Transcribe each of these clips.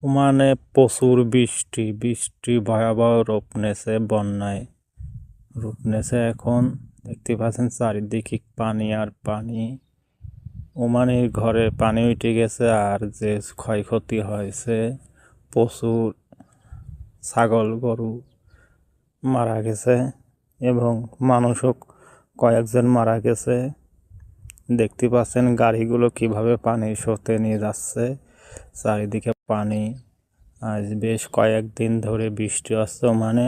ওমানে প্রচুর বৃষ্টি ভয়াবহ রূপ নেছে, বন্যায় রূপ নেছে। এখন দেখতে পাচ্ছেন চারিদিকে পানি আর পানি। ওমানের ঘরে পানি উঠে গেছে, আর যে ক্ষয়ক্ষতি হয়েছে, প্রচুর ছাগল গরু মারা গেছে এবং মানুষও কয়েকজন মারা গেছে। দেখতে পাচ্ছেন গাড়িগুলো কিভাবে পানির স্রোতে নিয়ে যাচ্ছে, চারিদিকে পানি। আজ বেশ কয়েকদিন ধরে বৃষ্টি আসছে, মানে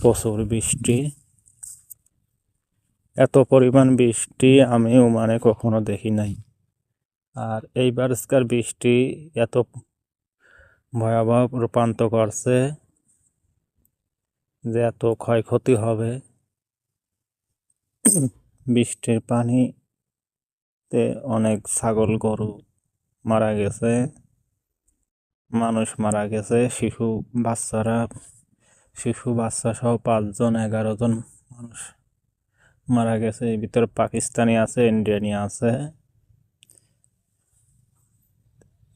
প্রচুর বৃষ্টি। এত পরিমাণ বৃষ্টি আমি ওমানে কখনো দেখি নাই। আর এইবারকার বৃষ্টি এত ভয়াবহ রূপান্তর করছে যে এত ক্ষয়ক্ষতি হবে। বৃষ্টির পানিতে অনেক ছাগল গরু মারা গেছে, মানুষ মারা গেছে, শিশু বাচ্চা সহ 5 জন 11 জন মানুষ মারা গেছে। এর ভিতরে পাকিস্তানি আছে, ইন্ডিয়ানি আছে।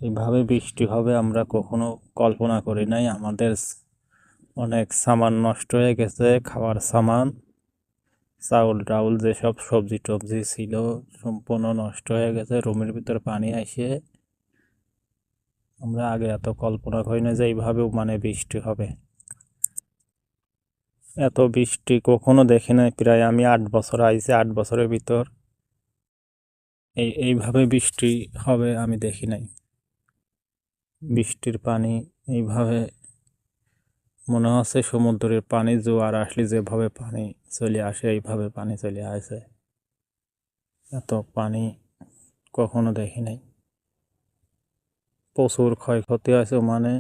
এইভাবে বৃষ্টি হবে আমরা কখনো কল্পনা করি নাই। আমাদের অনেক সামান নষ্ট হয়ে গেছে, খাওয়ার সামান, চাউল টাউল, যেসব সবজি টবজি ছিল সম্পূর্ণ নষ্ট হয়ে গেছে। রুমের ভিতরে পানি আসে। আমরা আগে এত কল্পনা করি না যে এইভাবে মানে বৃষ্টি হবে। এত বৃষ্টি কখনো দেখি নাই। প্রায় আমি 8 বছর আইছি, 8 বছরের ভিতর এইভাবে বৃষ্টি হবে আমি দেখি নাই। বৃষ্টির পানি এইভাবে মনে হচ্ছে সমুদ্রের পানি জোয়ার আসলে যেভাবে পানি চলে আসে, এইভাবে পানি চলে আসে। এত পানি কখনো দেখি নাই। প্রচুর ক্ষয়ক্ষতি হয়েছে, মানে